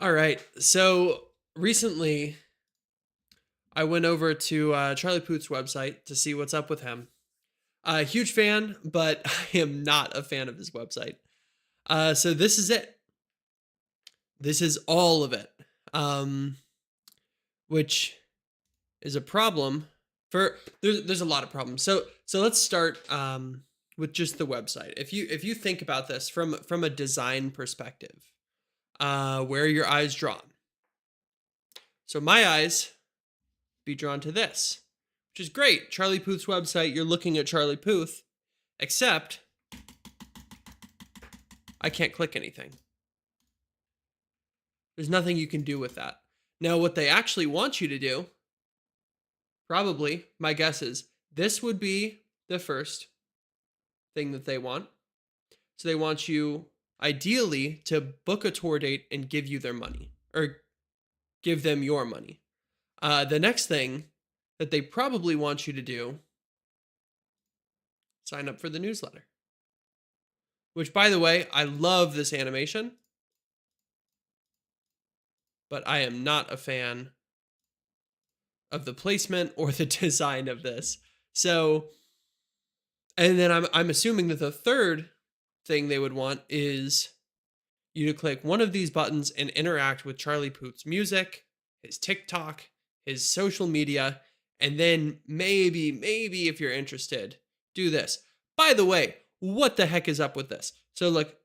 All right. So recently, I went over to Charlie Puth's website to see what's up with him. Huge fan, but I am not a fan of his website. So this is it. This is all of it, um, which is a problem. For there's a lot of problems. So let's start with just the website. If you think about this from a design perspective, where are your eyes drawn? So my eyes be drawn to this, which is great. Charlie Puth's website, you're looking at Charlie Puth, except I can't click anything. There's nothing you can do with that. Now, what they actually want you to do, probably, my guess is, this would be the first thing that they want. So they want you, ideally, to book a tour date and give you their money, or give them your money. The next thing that they probably want you to do, sign up for the newsletter. Which, by the way, I love this animation, but I am not a fan of the placement or the design of this. So, and then I'm assuming that the third thing they would want is you to click one of these buttons and interact with Charlie Puth's music, his TikTok, his social media, and then maybe if you're interested, do this. By the way, what the heck is up with this? So look,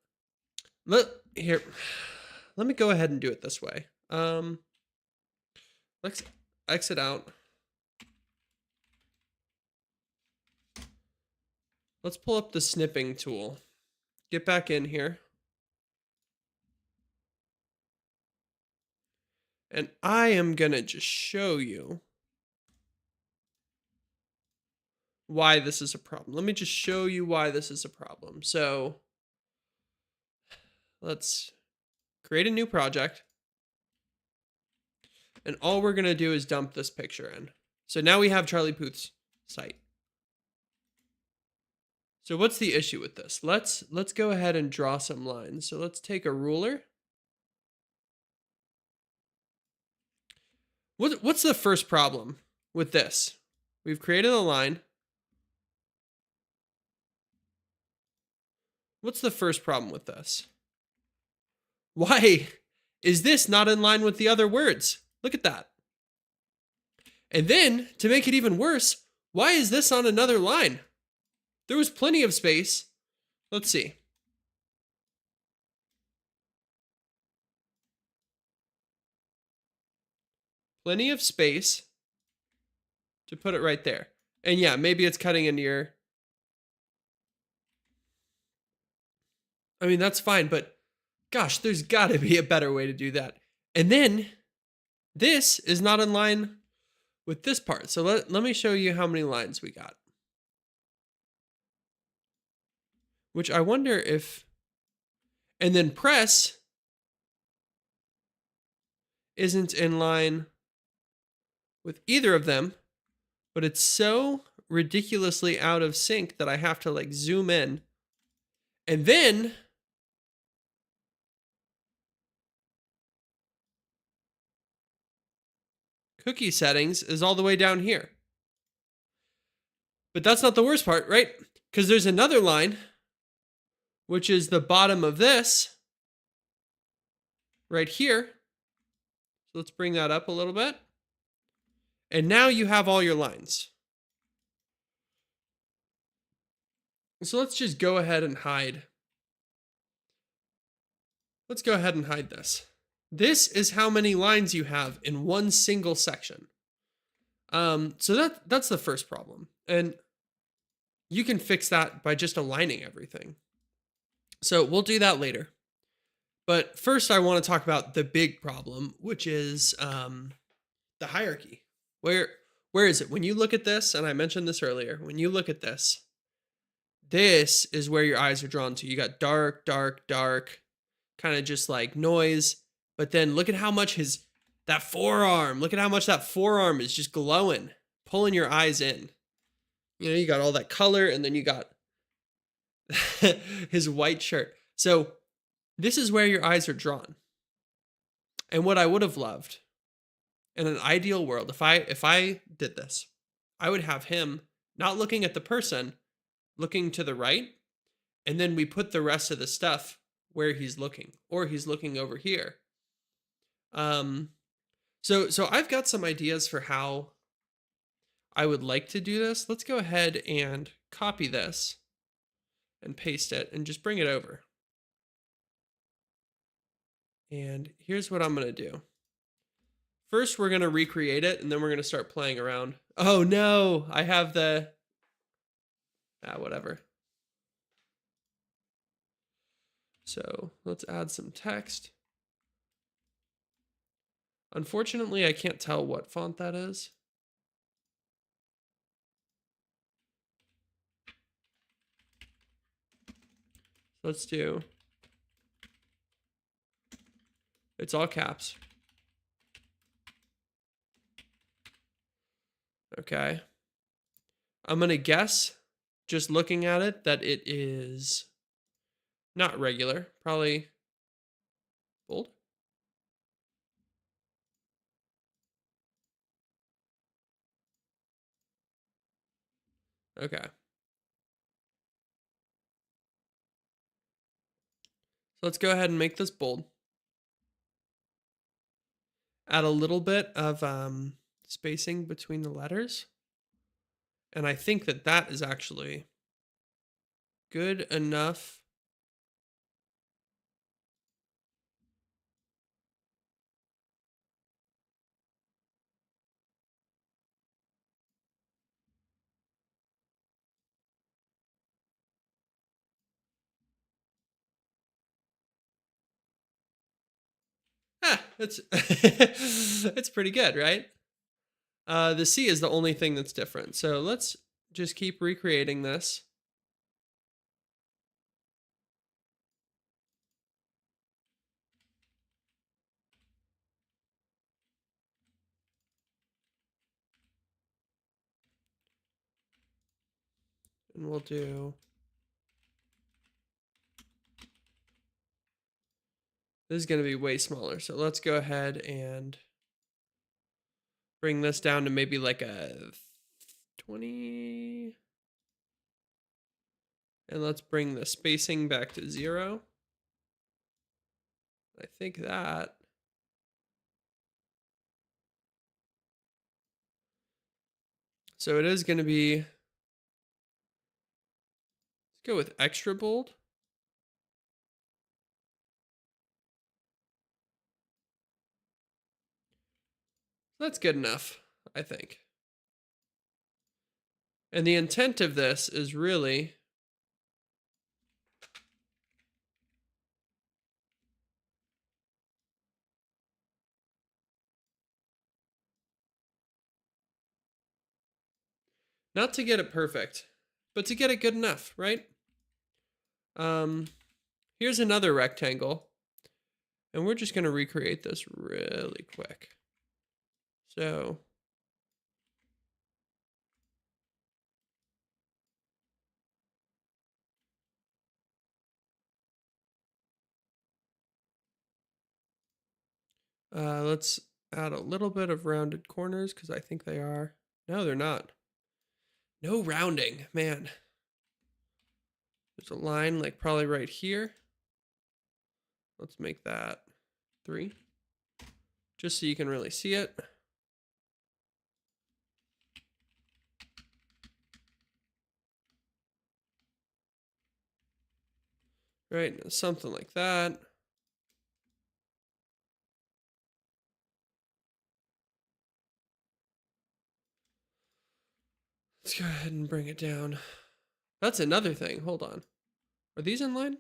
let me go ahead and do it this way. Let's exit out. Let's pull up the snipping tool. Get back in here. And I am going to just show you why this is a problem. Let me just show you why this is a problem. So let's create a new project. And all we're going to do is dump this picture in. So now we have Charlie Puth's site. So what's the issue with this? Let's go ahead and draw some lines. So let's take a ruler. What's the first problem with this? We've created a line. What's the first problem with this? Why is this not in line with the other words? Look at that. And then, to make it even worse, why is this on another line? There was plenty of space. Let's see. Plenty of space to put it right there. And yeah, maybe it's cutting into your... I mean, that's fine, but gosh, there's got to be a better way to do that. And then this is not in line with this part. So let me show you how many lines we got. Which I wonder if... And then press isn't in line with either of them, but it's so ridiculously out of sync that I have to like zoom in. And then cookie settings is all the way down here. But that's not the worst part, right? Because there's another line, which is the bottom of this right here. So let's bring that up a little bit. And now you have all your lines. So let's just go ahead and hide. Let's go ahead and hide this. This is how many lines you have in one single section. So that's the first problem. And you can fix that by just aligning everything. So we'll do that later. But first I want to talk about the big problem, which is the hierarchy. Where is it? When you look at this, and I mentioned this earlier, when you look at this, this is where your eyes are drawn to. You got dark, dark, dark, kind of just like noise. But then look at how much that forearm is just glowing, pulling your eyes in. You know, you got all that color, and then you got his white shirt. So this is where your eyes are drawn. And what I would have loved in an ideal world, if I did this, I would have him not looking at the person, looking to the right, and then we put the rest of the stuff where he's looking, or he's looking over here. Um, so I've got some ideas for how I would like to do this. Let's go ahead and copy this and paste it and just bring it over. And here's what I'm going to do. First, we're going to recreate it, and then we're going to start playing around. Oh no, I have the, whatever. So let's add some text. Unfortunately, I can't tell what font that is. Let's do, it's all caps. Okay. I'm going to guess, just looking at it, that it is not regular, probably bold. Okay. So let's go ahead and make this bold. Add a little bit of spacing between the letters. And I think that that is actually good enough. It's it's pretty good, right? The C is the only thing that's different. So let's just keep recreating this. And we'll do, this is going to be way smaller. So let's go ahead and bring this down to maybe like a 20. And let's bring the spacing back to 0. I think that, so it is going to be, let's go with extra bold. That's good enough, I think. And the intent of this is really not to get it perfect, but to get it good enough, right? Here's another rectangle, and we're just going to recreate this really quick. So let's add a little bit of rounded corners because I think they are. No, they're not. No rounding, man. There's a line like probably right here. Let's make that 3, just so you can really see it. Right, something like that. Let's go ahead and bring it down. That's another thing. Hold on. Are these in line?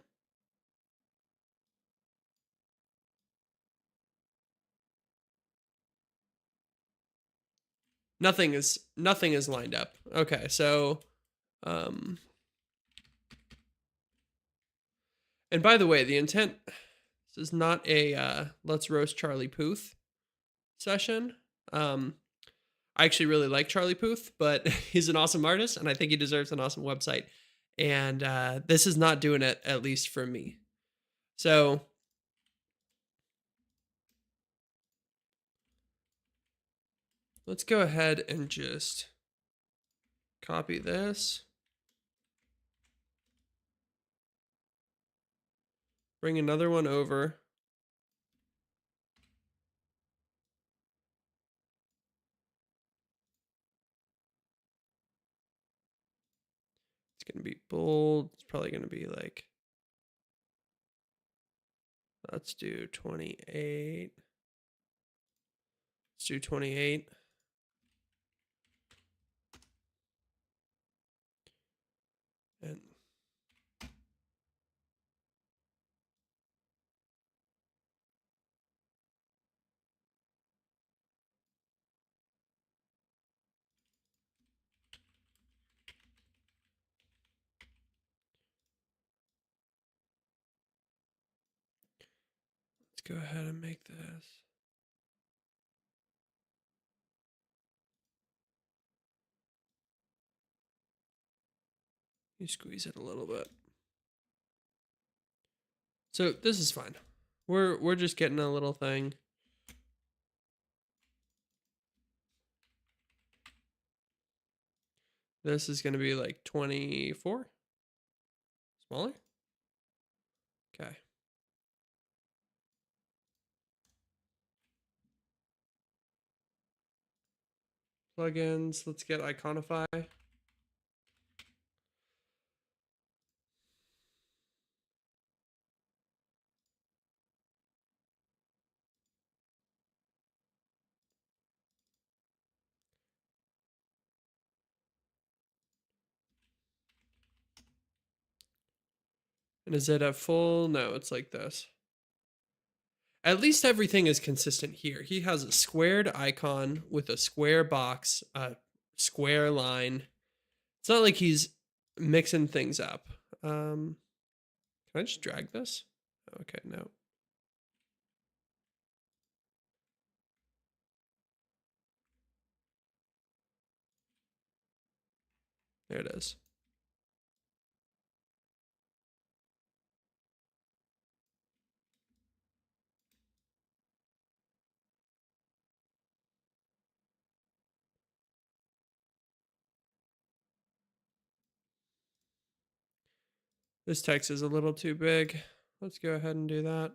Nothing is lined up. Okay, so and by the way, the intent, this is not a let's roast Charlie Puth session. I actually really like Charlie Puth, but he's an awesome artist and I think he deserves an awesome website. And this is not doing it, at least for me. So let's go ahead and just copy this. Bring another one over. It's going to be bold. It's probably going to be like, let's do 28. Let's do 28. And let's go ahead and make this. You squeeze it a little bit. So this is fine. We're just getting a little thing. This is going to be like 24. Smaller. Okay. Plugins. Let's get Iconify. And is it at full? No, it's like this. At least everything is consistent here. He has a squared icon with a square box, a square line. It's not like he's mixing things up. Can I just drag this? Okay, no. There it is. This text is a little too big. Let's go ahead and do that.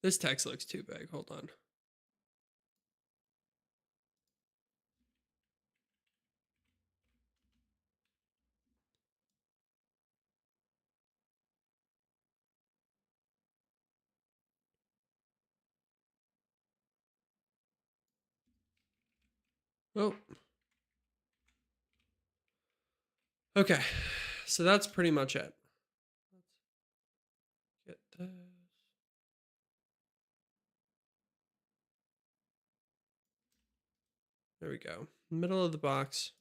This text looks too big. Hold on. Oh. Okay. So that's pretty much it. Let's get this. There we go. Middle of the box.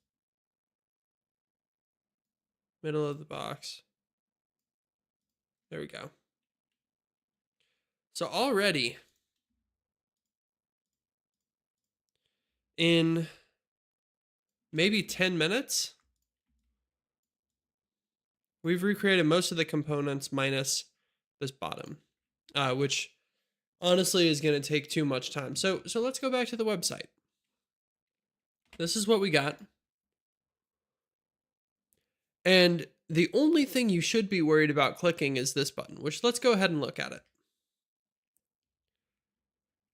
Middle of the box. There we go. So already in maybe 10 minutes, we've recreated most of the components minus this bottom, which honestly is going to take too much time. So let's go back to the website. This is what we got. And the only thing you should be worried about clicking is this button, which let's go ahead and look at it.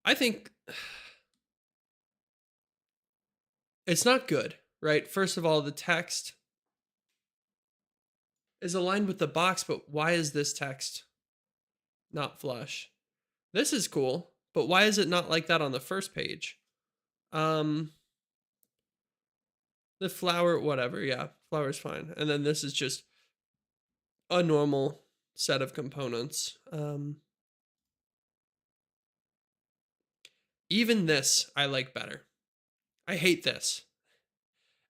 I think it's not good, right? First of all, the text is aligned with the box, but why is this text not flush? This is cool, but why is it not like that on the first page? The flower, whatever, yeah, flower's fine. And then this is just a normal set of components. Even this I like better. I hate this.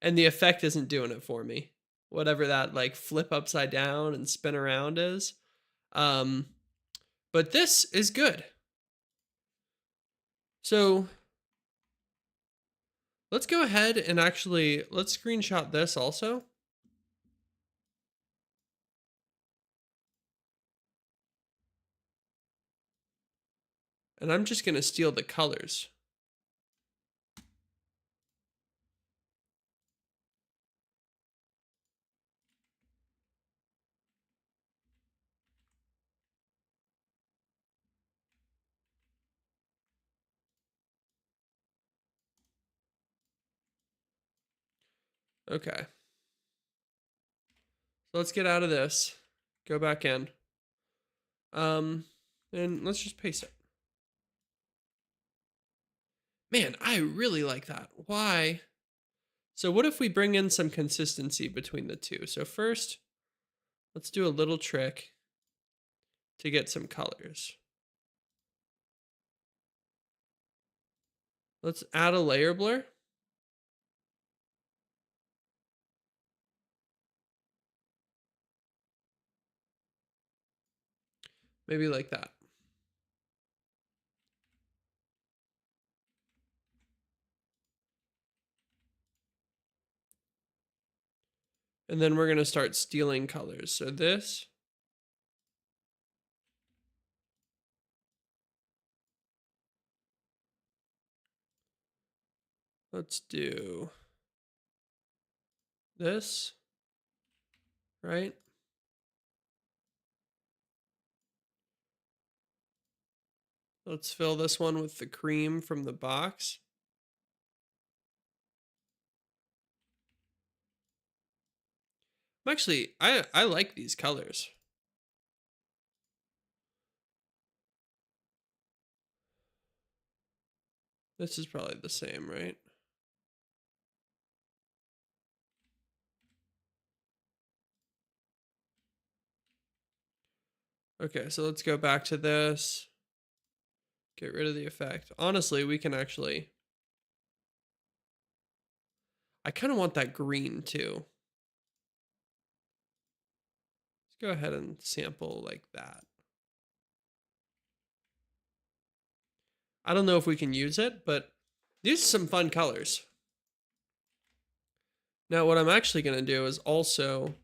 And the effect isn't doing it for me. Whatever that like flip upside down and spin around is. But this is good. So let's go ahead and actually, let's screenshot this also. And I'm just going to steal the colors. Okay. So let's get out of this. Go back in. And let's just paste it. Man, I really like that. Why? So what if we bring in some consistency between the two? So first, let's do a little trick to get some colors. Let's add a layer blur. Maybe like that. And then we're going to start stealing colors. So this, let's do this, right? Let's fill this one with the cream from the box. Actually, I like these colors. This is probably the same, right? Okay, so let's go back to this. Get rid of the effect. Honestly, we can actually... I kind of want that green too. Let's go ahead and sample like that. I don't know if we can use it, but these are some fun colors. Now, what I'm actually going to do is also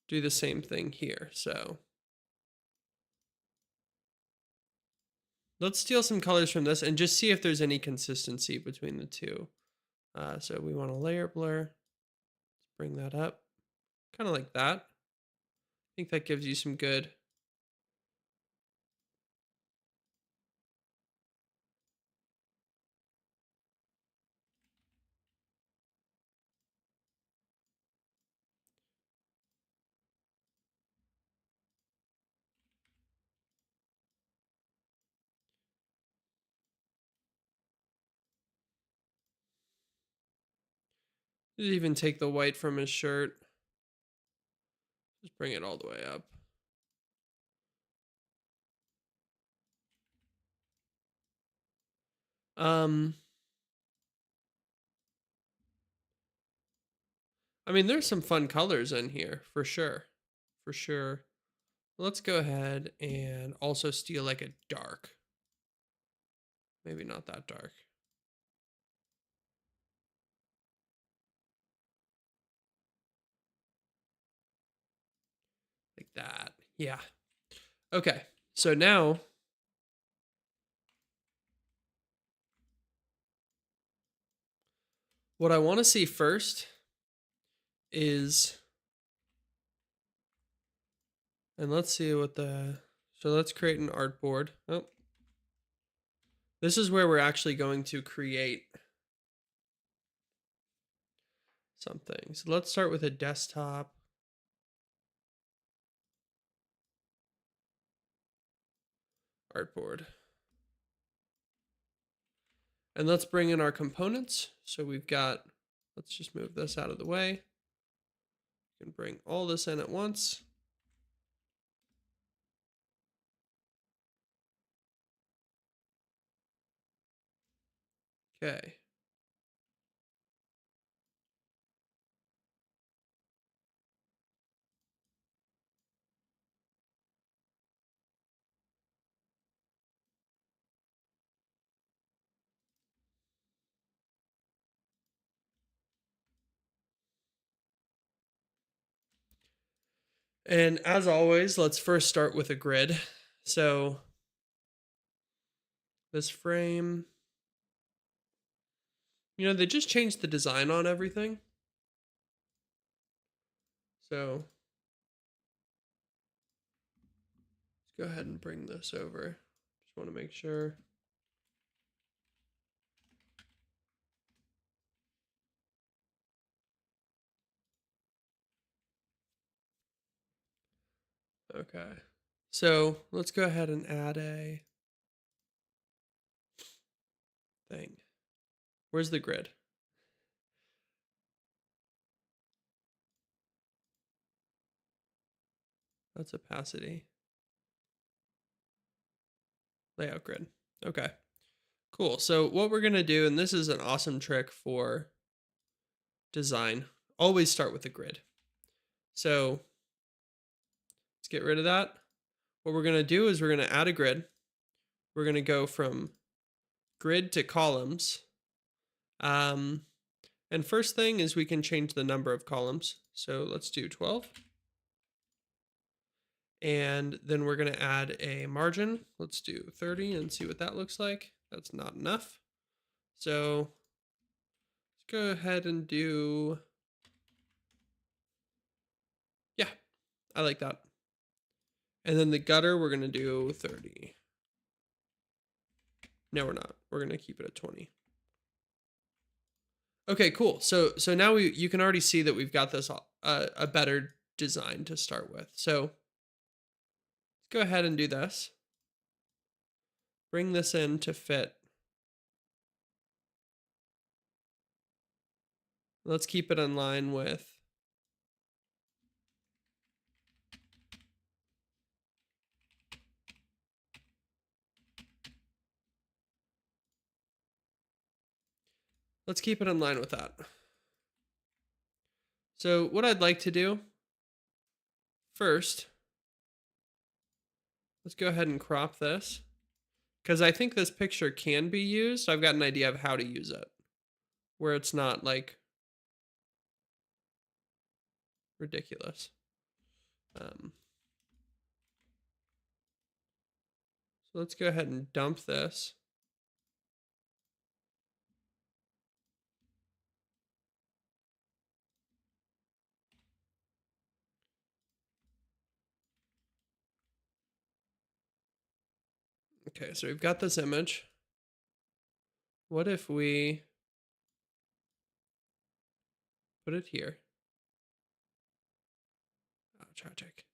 do the same thing here. So let's steal some colors from this and just see if there's any consistency between the two. So we want a layer blur. Let's bring that up. Kind of like that. I think that gives you some good. Even take the white from his shirt. Just bring it all the way up. I mean, there's some fun colors in here for sure. For sure. Let's go ahead and also steal like a dark. Maybe not that dark. Like that. Yeah. Okay. So now what I want to see first is, and let's see what so let's create an artboard. Oh, this is where we're actually going to create something. So let's start with a desktop. Artboard. And let's bring in our components. So we've got, let's just move this out of the way. You can bring all this in at once. Okay. And as always, let's first start with a grid. So This frame, they just changed the design on everything. So let's go ahead and bring this over. Just want to make sure. Okay. So let's go ahead and add a thing. Where's the grid? That's opacity. Layout grid. Okay. Cool. So what we're going to do, and this is an awesome trick for design, always start with a grid. So let's get rid of that. What we're going to do is we're going to add a grid. We're going to go from grid to columns. And first thing is we can change the number of columns. So let's do 12. And then we're going to add a margin. Let's do 30 and see what that looks like. That's not enough. So let's go ahead and do, yeah, I like that. And then the gutter, we're going to do 30. No, we're not. We're going to keep it at 20. Okay, cool. So now you can already see that we've got this a better design to start with. So let's go ahead and do this. Bring this in to fit. Let's keep it in line with that. So what I'd like to do first, let's go ahead and crop this because I think this picture can be used. I've got an idea of how to use it where it's not like ridiculous. So let's go ahead and dump this. Okay, so we've got this image. What if we put it here? Oh, tragic.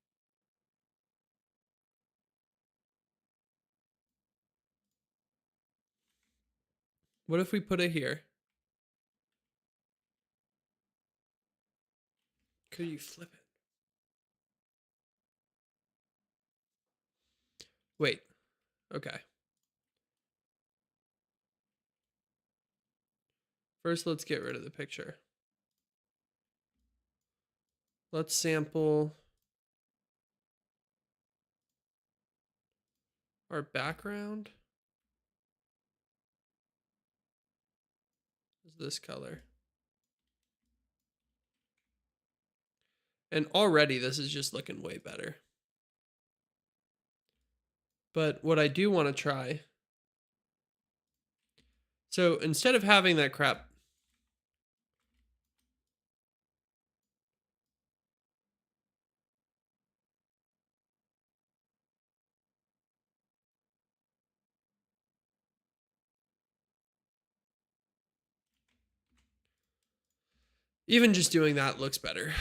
What if we put it here? Could you flip it? Wait. Okay. First, let's get rid of the picture. Let's sample our background. Is this color? And already this is just looking way better. But what I do want to try, so instead of having that crap, even just doing that looks better.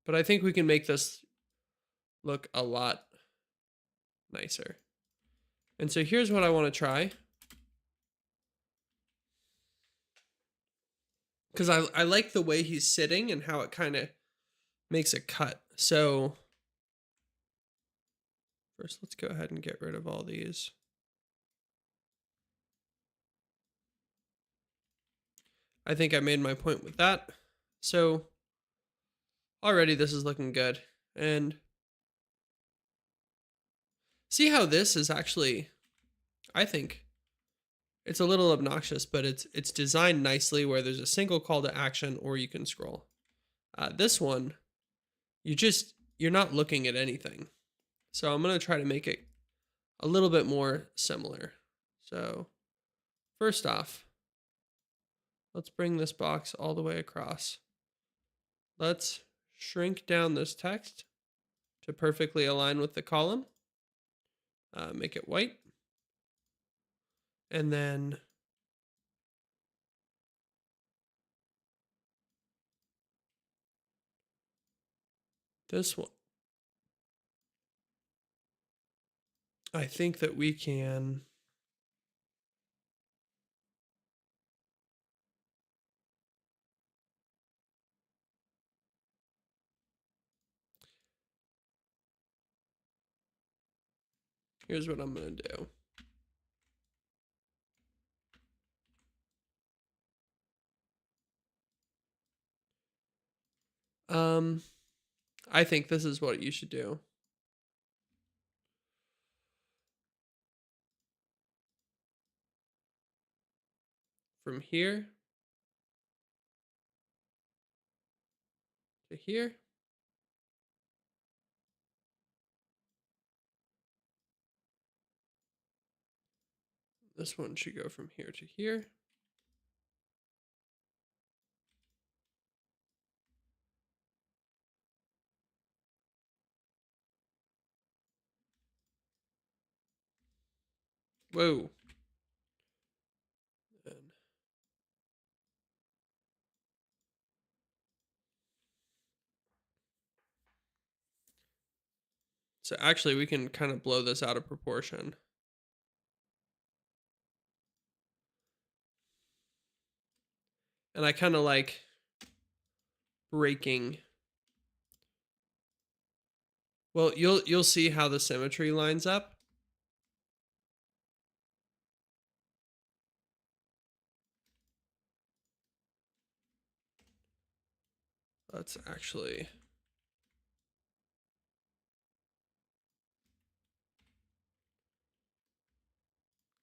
But I think we can make this look a lot nicer. And so here's what I want to try. Because I like the way he's sitting and how it kind of makes a cut. So first, let's go ahead and get rid of all these. I think I made my point with that. So already this is looking good. And see how this is actually, I think it's a little obnoxious, but it's designed nicely where there's a single call to action or you can scroll. This one, you're not looking at anything. So I'm going to try to make it a little bit more similar. So first off, let's bring this box all the way across. Let's shrink down this text to perfectly align with the column. Make it white. And then this one. I think that we can here's what I'm going to do. I think this is what you should do. From here to here. This one should go from here to here. Whoa. So actually we can kind of blow this out of proportion. And I kind of like breaking. Well, you'll see how the symmetry lines up. Let's actually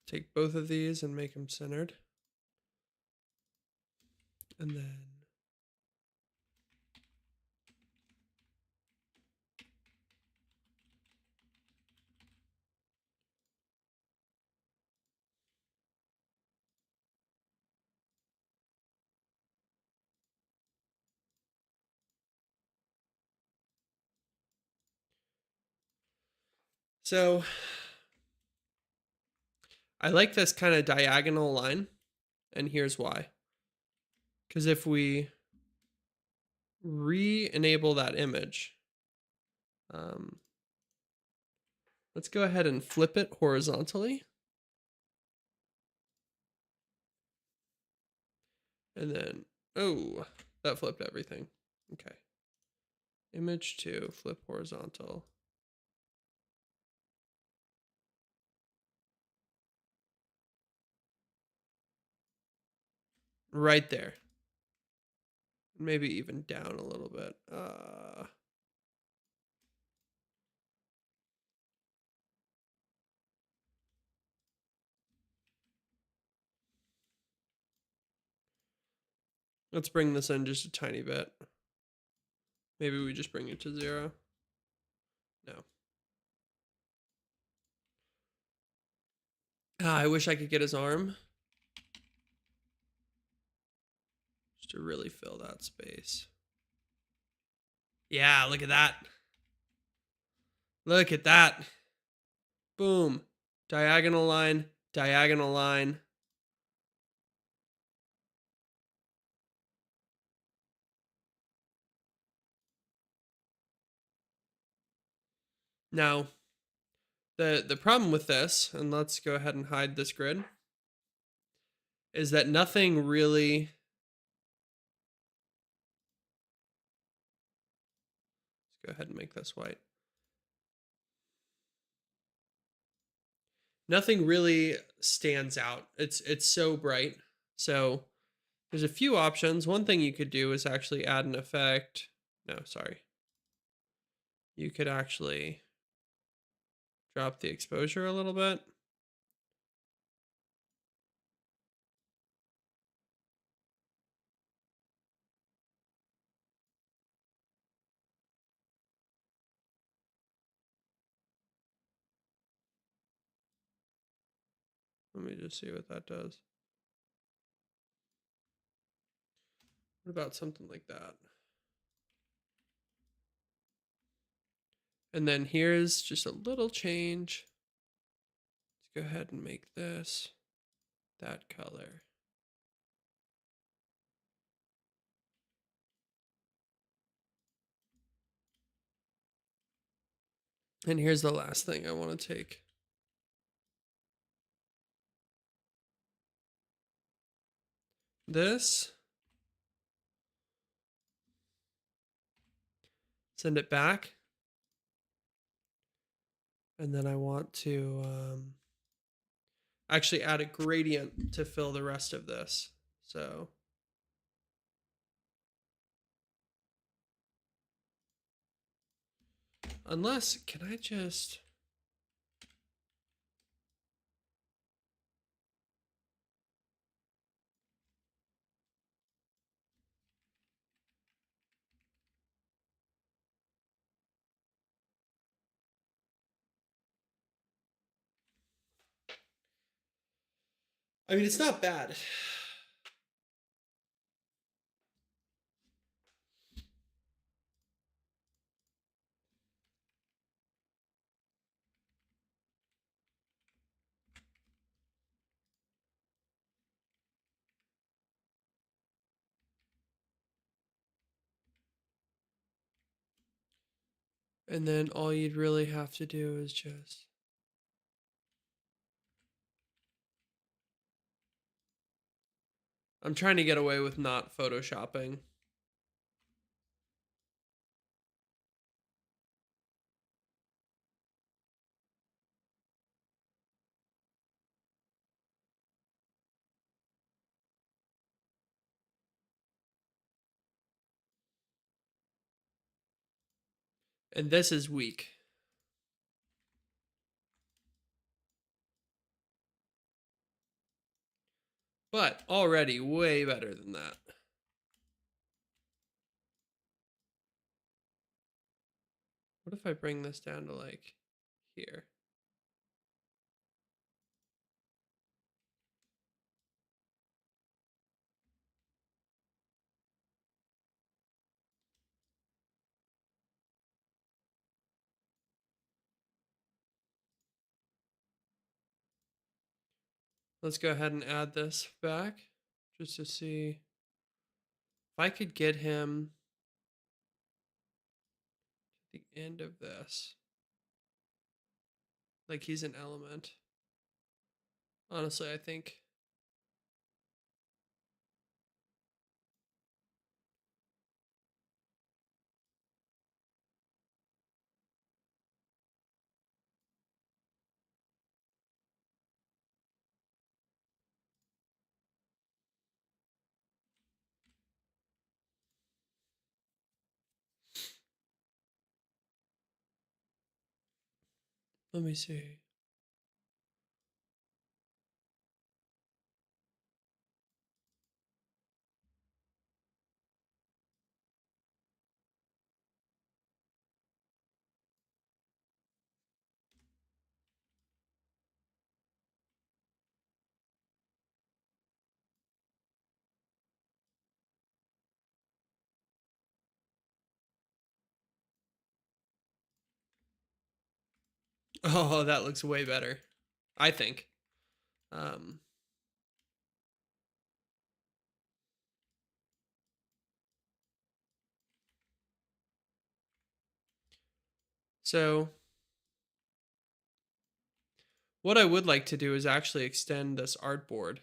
take both of these and make them centered. And then so I like this kind of diagonal line, and here's why. Because if we re-enable that image, let's go ahead and flip it horizontally. And then, oh, that flipped everything. Okay. Image 2, flip horizontal. Right there. Maybe even down a little bit. Let's bring this in just a tiny bit. Maybe we just bring it to 0. No. I wish I could get his arm. Just to really fill that space. Yeah, look at that. Look at that. Boom. Diagonal line, diagonal line. Now, the problem with this, and let's go ahead and hide this grid, is that nothing really... Let's go ahead and make this white. Nothing really stands out. It's so bright. So there's a few options. One thing you could do is actually add an effect. No, sorry. You could actually drop the exposure a little bit. Let me just see what that does. What about something like that? And then here's just a little change. Let's go ahead and make this that color. And here's the last thing I want to take. This. Send it back. And then I want to actually add a gradient to fill the rest of this. So unless, can I just... I mean, it's not bad. And then all you'd really have to do is just... I'm trying to get away with not photoshopping. And this is weak. But already way better than that. What if I bring this down to like here? Let's go ahead and add this back just to see if I could get him to the end of this. Like he's an element. Honestly, I think. Let me see. Oh, that looks way better, I think. Um, so what I would like to do is actually extend this artboard.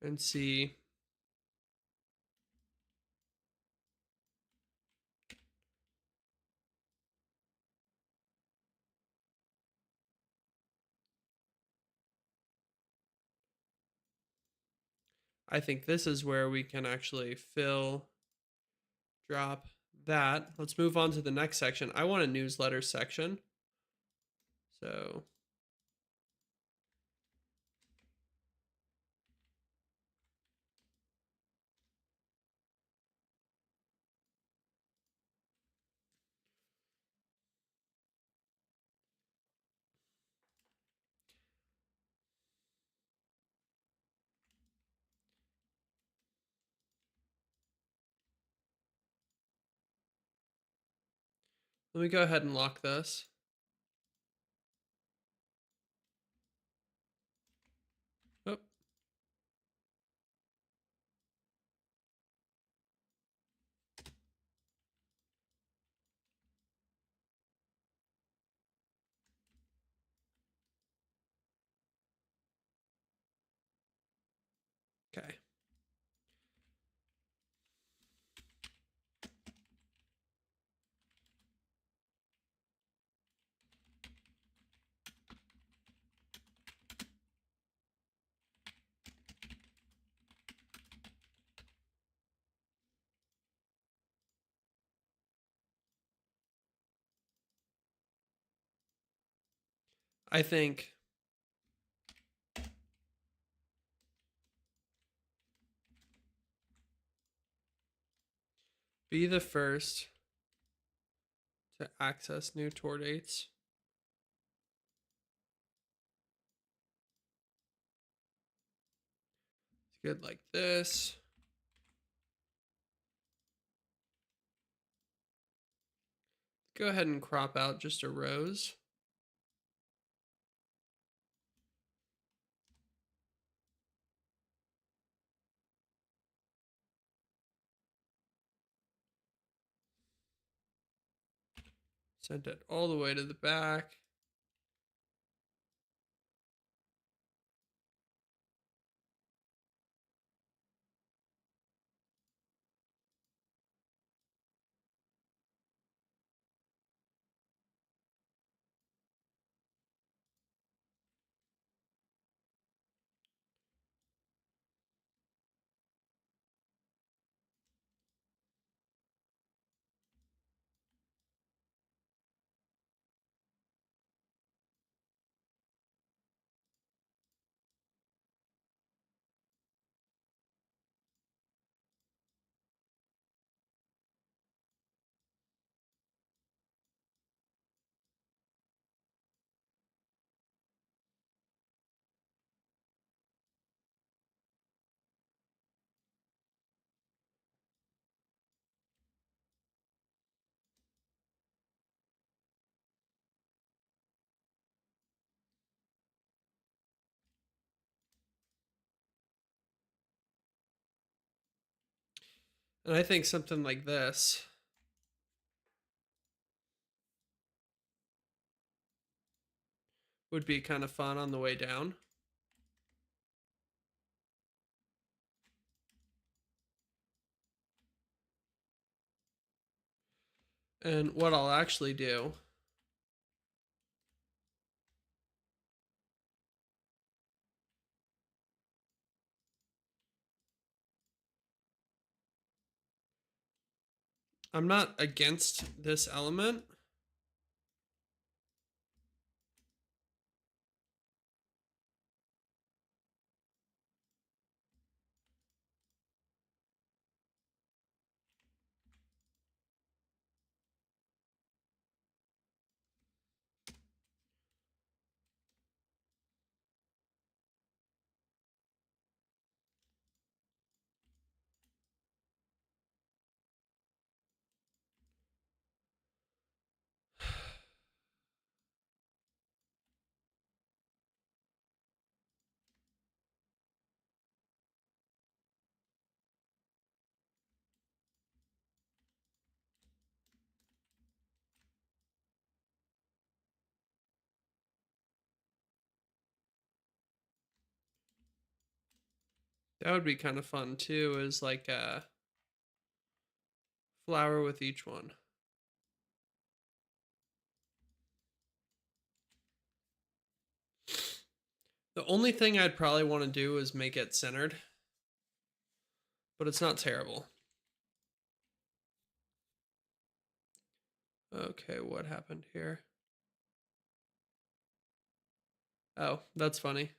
And see. I think this is where we can actually drop that. Let's move on to the next section. I want a newsletter section. So Let me go ahead and lock this. Oh, okay. I think be the first to access new tour dates. It's good like this. Go ahead and crop out just a rose. Send it all the way to the back. And I think something like this would be kind of fun on the way down. And what I'll actually do I'm not against this element. That would be kind of fun too, is like a flower with each one. The only thing I'd probably want to do is make it centered, but it's not terrible. Okay, what happened here? Oh, that's funny.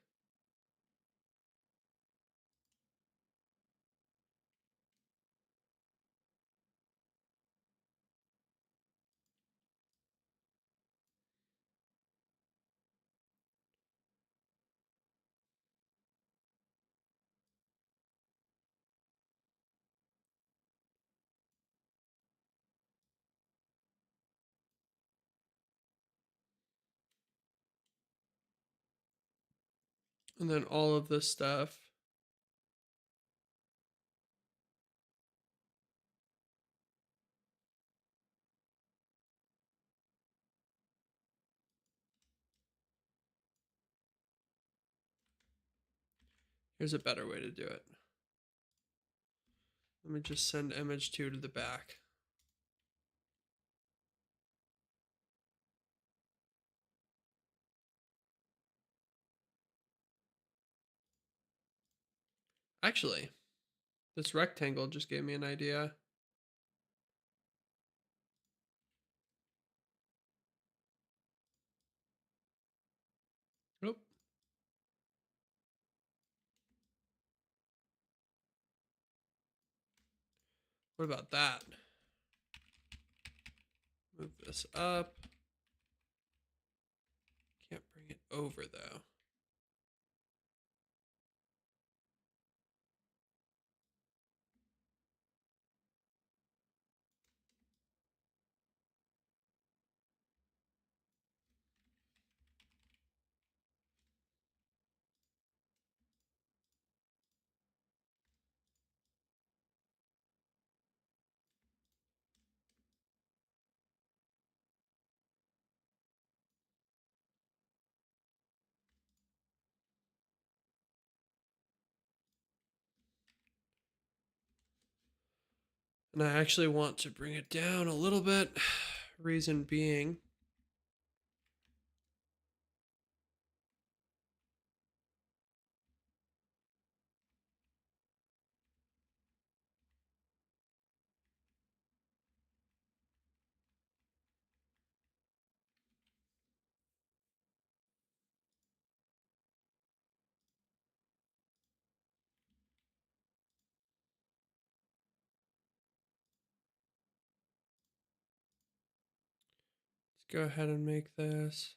And then all of this stuff. Here's a better way to do it. Let me just send image 2 to the back. Actually, this rectangle just gave me an idea. Nope. What about that? Move this up. Can't bring it over though. And I actually want to bring it down a little bit. Reason being, let's go ahead and make this.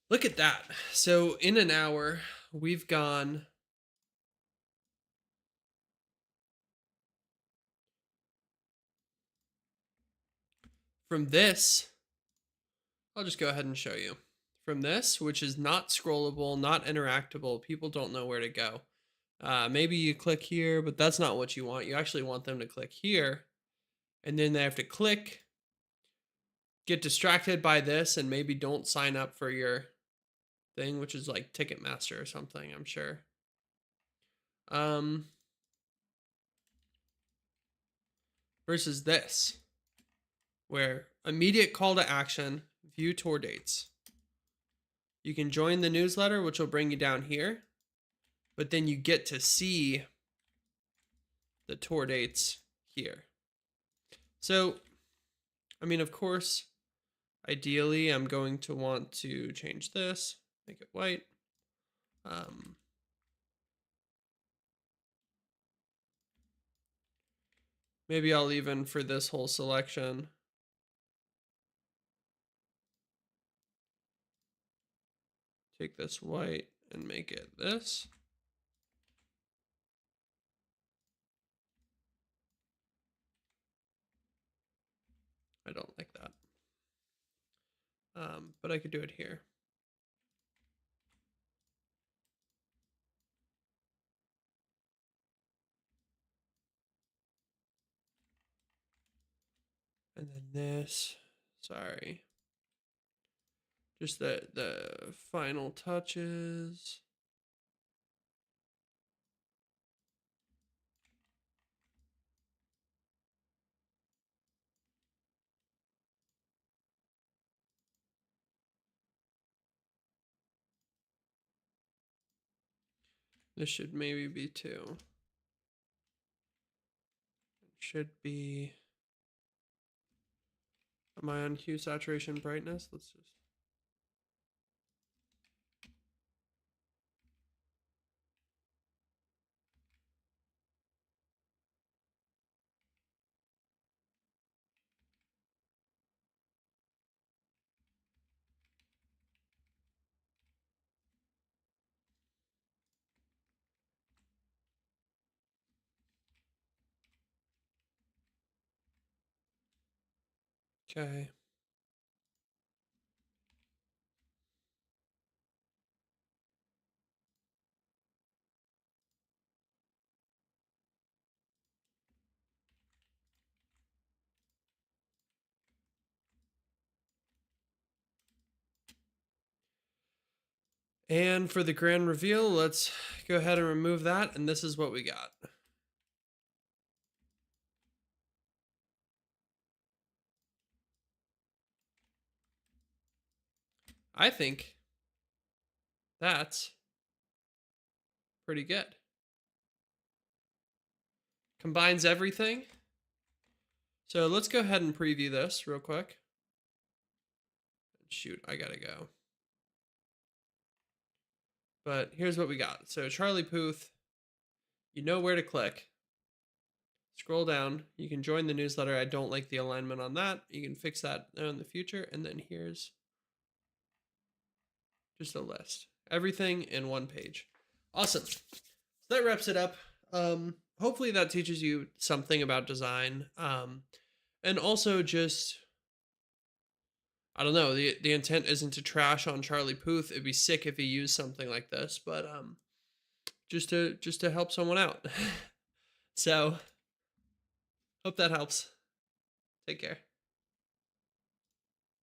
Look at that. So in an hour, we've gone from this. I'll just go ahead and show you. From this, which is not scrollable, not interactable, people don't know where to go. Maybe you click here, but that's not what you want. You actually want them to click here, and then they have to click, get distracted by this, and maybe don't sign up for your thing, which is like Ticketmaster or something, I'm sure. Versus this, where immediate call to action, view tour dates. You can join the newsletter, which will bring you down here, but then you get to see the tour dates here. So, I mean, of course, ideally, I'm going to want to change this, make it white. Maybe I'll even for this whole selection. Take this white and make it this. I don't like that. But I could do it here. And then this, sorry. Just the final touches. This should maybe be 2. Should be. Am I on hue, saturation, brightness? Let's just. Okay. And for the grand reveal, let's go ahead and remove that. And this is what we got. I think that's pretty good. Combines everything. So let's go ahead and preview this real quick. Shoot, I gotta go. But here's what we got. So Charlie Puth, you know where to click. Scroll down. You can join the newsletter. I don't like the alignment on that. You can fix that in the future. And then here's just a list. Everything in one page. Awesome. So that wraps it up. Hopefully that teaches you something about design. And also just, I don't know, the intent isn't to trash on Charlie Puth. It'd be sick if he used something like this, but just to help someone out. So hope that helps. Take care.